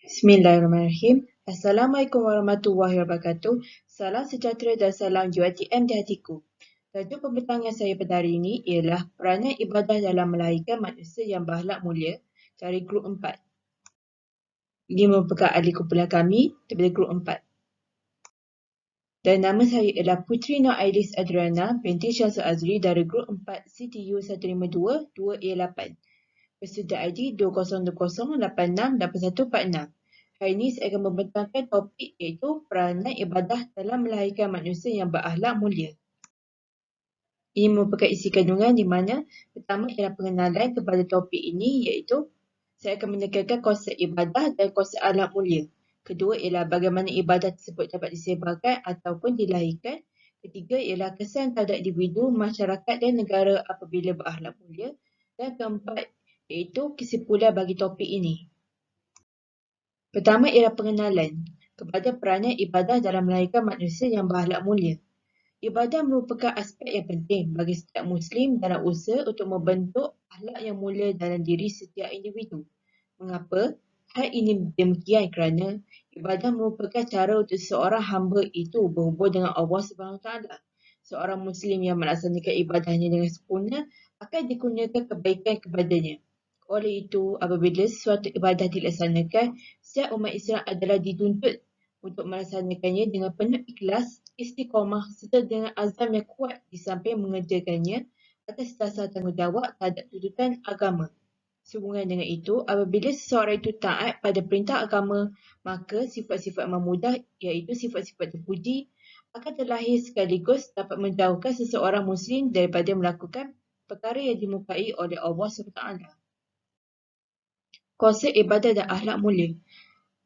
Bismillahirrahmanirrahim. Assalamualaikum warahmatullahi wabarakatuh. Salam sejahtera dan salam UiTM di hatiku. Tajuk pembincangan saya pada hari ini ialah peranan ibadah dalam melahirkan manusia yang berakhlak mulia dari grup 4. Ini merupakan ahli kumpulan kami daripada grup 4. Dan nama saya ialah Putri Nur Ailis Adriana binti Syamsul Azri dari grup 4 CTU 152 2A8. Bersedia ID 2020868146. Hari ini saya akan membentangkan topik iaitu peranan ibadah dalam melahirkan manusia yang berakhlak mulia. Ini merupakan isi kandungan di mana pertama ialah pengenalan kepada topik ini iaitu saya akan menekankan konsep ibadah dan konsep akhlak mulia. Kedua ialah bagaimana ibadah tersebut dapat disebarkan ataupun dilahirkan. Ketiga ialah kesan terhadap individu, masyarakat dan negara apabila berakhlak mulia. Dan keempat iaitu kesimpulan bagi topik ini. Pertama ialah pengenalan kepada peranan ibadah dalam melahirkan manusia yang berakhlak mulia. Ibadah merupakan aspek yang penting bagi setiap Muslim dalam usaha untuk membentuk akhlak yang mulia dalam diri setiap individu. Mengapa? Hal ini demikian kerana ibadah merupakan cara untuk seorang hamba itu berhubung dengan Allah SWT. Seorang Muslim yang melaksanakan ibadahnya dengan sempurna akan dikurniakan kebaikan kepadanya. Oleh itu, apabila sesuatu ibadah dilaksanakan, setiap umat Islam adalah dituntut untuk melaksanakannya dengan penuh ikhlas, istiqamah serta dengan azam yang kuat di samping mengerjakannya atas dasar tanggungjawab terhadap tuntutan agama. Sehubungan dengan itu, apabila seseorang itu taat pada perintah agama, maka sifat-sifat memudah iaitu sifat-sifat terpuji akan terlahir sekaligus dapat menjauhkan seseorang Muslim daripada melakukan perkara yang dimurkai oleh Allah SWT. Konsep ibadah dan akhlak mulia.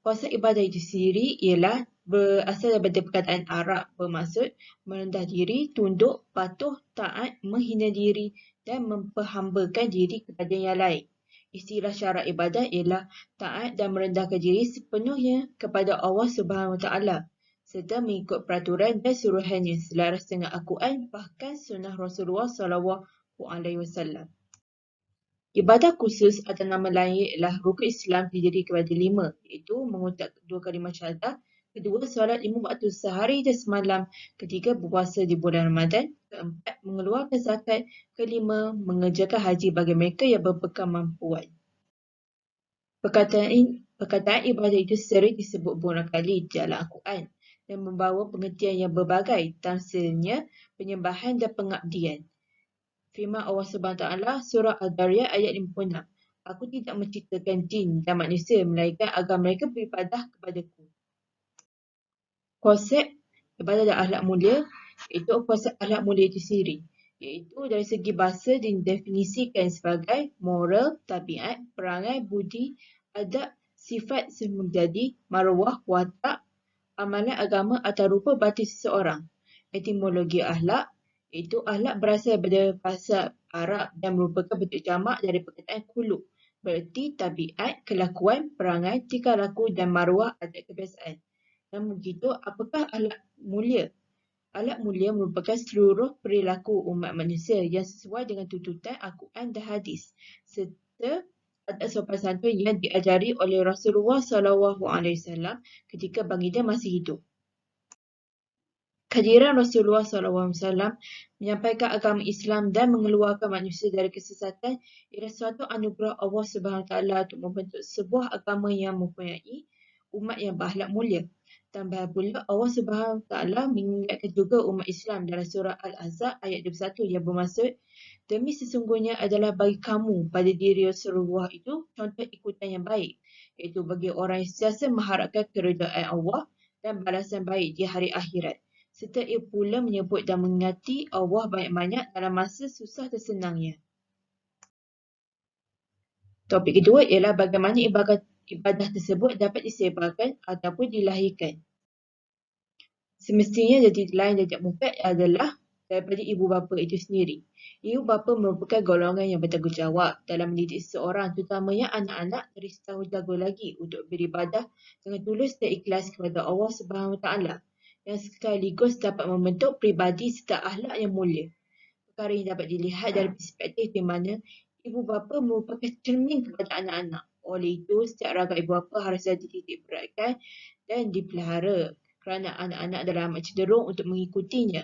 Konsep ibadah itu sendiri ialah berasal daripada perkataan Arab bermaksud merendah diri, tunduk, patuh, taat, menghina diri dan memperhambakan diri kepada yang lain. Istilah syarak ibadah ialah taat dan merendahkan diri sepenuhnya kepada Allah SWT serta mengikut peraturan dan suruhannya selaras dengan Al-Quran bahkan sunnah Rasulullah SAW. Ibadah khusus atau nama lain ialah rukun Islam terdiri kepada 5 iaitu mengucap 2 kalimah syahadah, kedua solat 5 waktu sehari dan semalam, ketiga berpuasa di bulan Ramadan, keempat mengeluarkan zakat, kelima mengerjakan haji bagi mereka yang berkemampuan. Perkataan ibadah itu sering disebut beberapa kali dalam Al-Quran dan membawa pengertian yang berbagai, tamsilnya penyembahan dan pengabdian. Firman Allah SWT surah Al-Dariyat ayat 56. Aku tidak menciptakan jin dan manusia melainkan agar mereka beribadah kepadaku. Konsep ibadah dan akhlak mulia iaitu konsep akhlak mulia itu sendiri. Iaitu dari segi bahasa didefinisikan sebagai moral, tabiat, perangai, budi, adab, sifat menjadi, maruah, watak, amalan agama atau rupa batin seseorang. Etimologi akhlak iaitu akhlak berasal daripada bahasa Arab dan merupakan bentuk jamak dari perkataan khuluq, bererti tabiat, kelakuan, perangai, tingkah laku dan maruah adab kebiasaan. Dan begitu, apakah akhlak mulia? Akhlak mulia merupakan seluruh perilaku umat manusia yang sesuai dengan tuntutan Al-Quran dan hadis serta adab sopan santun yang diajari oleh Rasulullah SAW ketika baginda masih hidup. Kehadiran Rasulullah SAW menyampaikan agama Islam dan mengeluarkan manusia dari kesesatan ialah suatu anugerah Allah SWT untuk membentuk sebuah agama yang mempunyai umat yang berakhlak mulia. Tambah pula Allah SWT mengingatkan juga umat Islam dalam surah Al-Ahzab ayat 21 yang bermaksud demi sesungguhnya adalah bagi kamu pada diri Rasulullah itu contoh ikutan yang baik, iaitu bagi orang yang sentiasa mengharapkan keridaan Allah dan balasan baik di hari akhirat. Serta ia pula menyebut dan mengingati Allah banyak-banyak dalam masa susah dan senangnya. Topik kedua ialah bagaimana ibadah tersebut dapat disebarkan ataupun dilahirkan. Semestinya jadi lain dan mufrad adalah daripada ibu bapa itu sendiri. Ibu bapa merupakan golongan yang bertanggungjawab dalam mendidik seseorang, terutamanya anak-anak dari setahun jago lagi untuk beribadah dengan tulus dan ikhlas kepada Allah SWT yang sekaligus dapat membentuk pribadi serta akhlak yang mulia. Perkara ini dapat dilihat dari perspektif di mana ibu bapa merupakan cermin kepada anak-anak. Oleh itu, setiap ragam ibu bapa harus dititik beratkan dan dipelihara kerana anak-anak adalah amat cenderung untuk mengikutinya.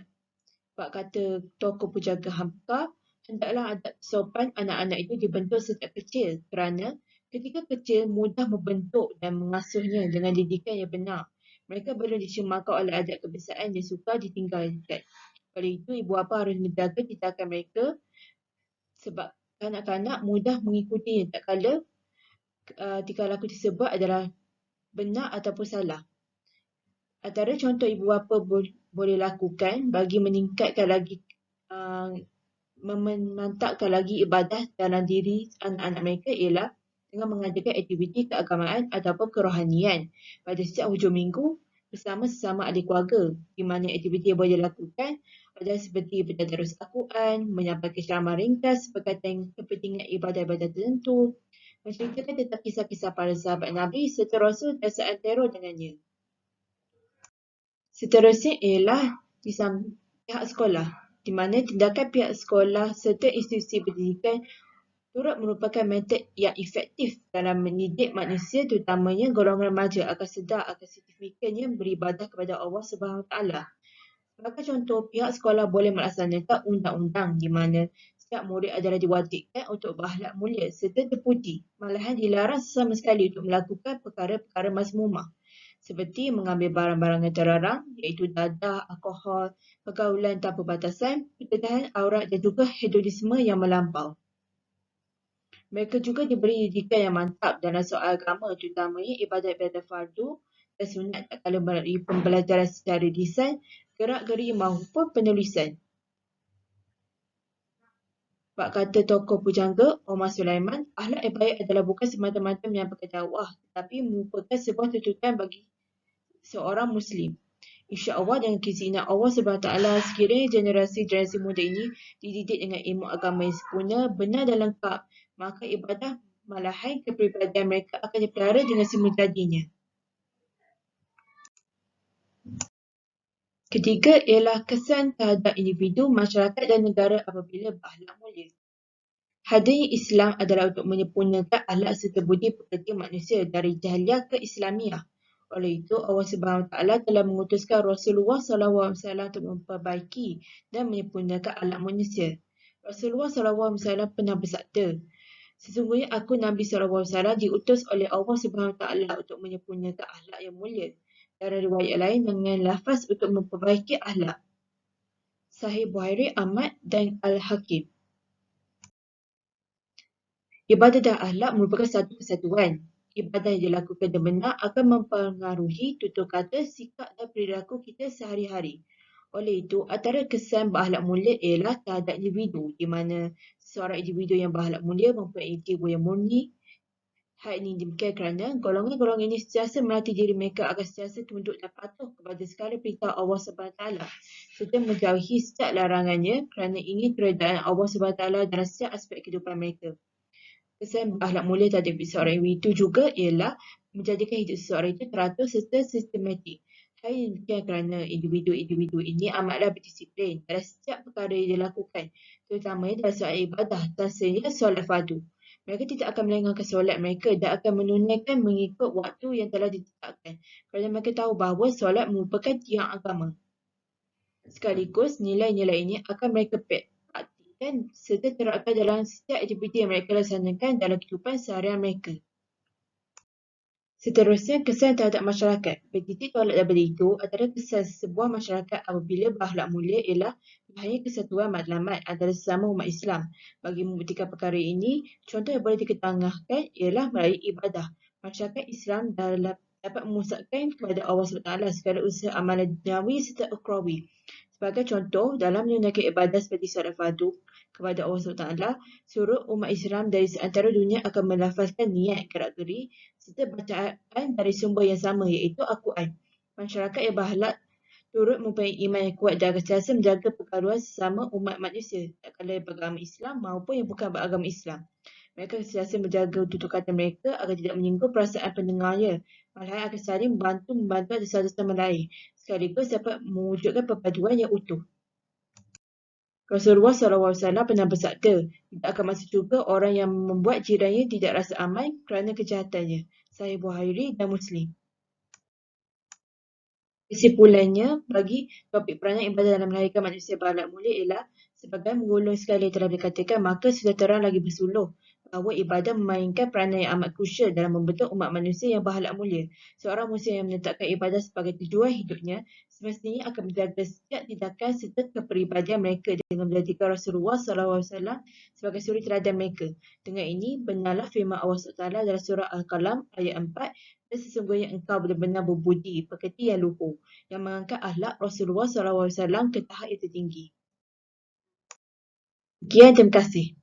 Sebab kata tokoh penjaga hamka, hendaklah adab sopan anak-anak itu dibentuk sejak kecil kerana ketika kecil mudah membentuk dan mengasuhnya dengan didikan yang benar. Mereka belum dicemarkan oleh adat kebiasaan yang suka ditinggalkan. Oleh itu, ibu bapa harus menjaga tindakan mereka sebab kanak-kanak mudah mengikutinya tak kala tingkah laku tersebut adalah benar ataupun salah. Antara contoh ibu bapa boleh lakukan bagi meningkatkan lagi memantapkan lagi ibadah dalam diri anak-anak mereka ialah dengan mengadakan aktiviti keagamaan ataupun kerohanian pada setiap hujung minggu bersama sesama ahli keluarga, di mana aktiviti yang boleh dilakukan adalah seperti bertadarus Al-Quran, menyampaikan ceramah ringkas berkaitan kepentingan ibadah-ibadah tertentu, menceritakan tentang kisah-kisah para sahabat Nabi serta Rasul dan seantero dengannya. Seterusnya ialah pihak sekolah, di mana tindakan pihak sekolah serta institusi pendidikan turut merupakan metod yang efektif dalam mendidik manusia terutamanya golongan remaja akan sedar akan signifikannya beribadah kepada Allah SWT. Sebagai contoh, pihak sekolah boleh melaksanakan undang-undang di mana setiap murid adalah diwajibkan untuk berakhlak mulia serta terpuji, malahan dilarang sama sekali untuk melakukan perkara-perkara mazmumah seperti mengambil barang-barang yang terlarang iaitu dadah, alkohol, pergaulan tanpa batasan, pendedahan aurat dan juga hedonisme yang melampau. Mereka juga diberi didikan yang mantap dalam soal agama terutamanya ibadat-ibadat fardu dan sunat tak kala melalui pembelajaran secara lisan, gerak-geri maupun penulisan. Sebab kata tokoh pujangga Omar Sulaiman, akhlak yang baik adalah bukan semata-mata menyampaikan dakwah tetapi merupakan sebuah tuntutan bagi seorang Muslim. InsyaAllah dengan keizinan Allah SWT, sekiranya generasi-generasi muda ini dididik dengan ilmu agama yang sempurna, benar dan lengkap, maka ibadah malahan kepribadian mereka akan dipelihara dengan semula jadinya. Ketiga ialah kesan terhadap individu, masyarakat dan negara apabila berakhlak mulia. Hadirnya Islam adalah untuk menyempurnakan akhlak serta budi pekerti manusia dari jahiliah ke Islamiah. Oleh itu, Allah SWT telah mengutuskan Rasulullah SAW untuk memperbaiki dan menyempurnakan akhlak manusia. Rasulullah SAW pernah bersabda, sesungguhnya aku Nabi SAW diutus oleh Allah SWT untuk menyempurnakan akhlak yang mulia. Dalam riwayat lain dengan lafaz untuk memperbaiki akhlak. Sahih Bukhari, Ahmad dan Al-Hakim. Ibadah dan akhlak merupakan satu kesatuan. Ibadah yang dilakukan dengan benar akan mempengaruhi tutur kata, sikap dan perilaku kita sehari-hari. Oleh itu, antara kesan berakhlak mulia ialah terhadap individu, di mana seorang individu yang berakhlak mulia mempunyai jiwa yang murni. Hal ini demikian kerana golongan-golongan ini sentiasa melatih diri mereka agar sentiasa tunduk dan patuh kepada segala perintah Allah SWT serta menjauhi setiap larangannya kerana ingin keredaan Allah SWT dalam setiap aspek kehidupan mereka. Kesan berakhlak mulia terhadap seorang individu juga ialah menjadikan hidup seseorang itu teratur serta sistematik. Hal ini demikian kerana individu-individu ini amatlah berdisiplin dalam setiap perkara yang dilakukan, terutamanya dalam soal ibadah, tersebutnya solat fardu. Mereka tidak akan melengahkan solat mereka dan akan menunaikan mengikut waktu yang telah ditetapkan kerana mereka tahu bahawa solat merupakan tiang agama. Sekaligus, nilai-nilai ini akan mereka praktikkan serta terapkan dalam setiap aktiviti yang mereka laksanakan dalam kehidupan seharian mereka. Seterusnya, kesan terhadap masyarakat. Bertitik tolak daripada itu, antara kesan sebuah masyarakat apabila berakhlak mulia ialah bahaya kesatuan matlamat antara sesama umat Islam. Bagi membuktikan perkara ini, contoh yang boleh diketengahkan ialah melalui ibadah. Masyarakat Islam dapat memusatkan kepada Allah SWT segala usaha amalan duniawi serta ukhrawi. Sebagai contoh, dalam menunaikan ibadah seperti solat fardu kepada Allah SWT, seluruh umat Islam dari seantero dunia akan melafazkan niat gerak-geri serta bacaan dari sumber yang sama iaitu Al-Quran. Masyarakat yang berakhlak turut mempunyai iman yang kuat dan akan sentiasa menjaga perkaruan sesama umat manusia, tak kala yang beragama Islam maupun yang bukan beragama Islam. Mereka sentiasa menjaga tutur kata mereka agar tidak menyinggung perasaan pendengarnya, malahan akan saling membantu satu sama lain, sekaligus dapat mewujudkan perpaduan yang utuh. Rasulullah SAW pernah bersabda, tidak akan masuk syurga orang yang membuat jirannya tidak rasa aman kerana kejahatannya. Sahih Bukhari dan Muslim. Kesimpulannya, bagi topik peranan ibadah dalam melahirkan manusia berakhlak mulia ialah sebagai menggulung sekali telah dikatakan, maka sudah terang lagi bersuluh bahawa ibadah memainkan peranan yang amat krusial dalam membentuk umat manusia yang berakhlak mulia. Seorang muslim yang menetapkan ibadah sebagai tujuan hidupnya semestinya akan menjaga setiap tindakan serta kepribadian mereka dengan menjadikan Rasulullah SAW sebagai suri teladan mereka. Dengan ini, benarlah firman Allah SWT dalam surah Al-Qalam ayat 4, dan sesungguhnya engkau benar-benar berbudi, pekerti yang luhur, yang mengangkat akhlak Rasulullah SAW ke tahap yang tertinggi. Sekian, terima kasih.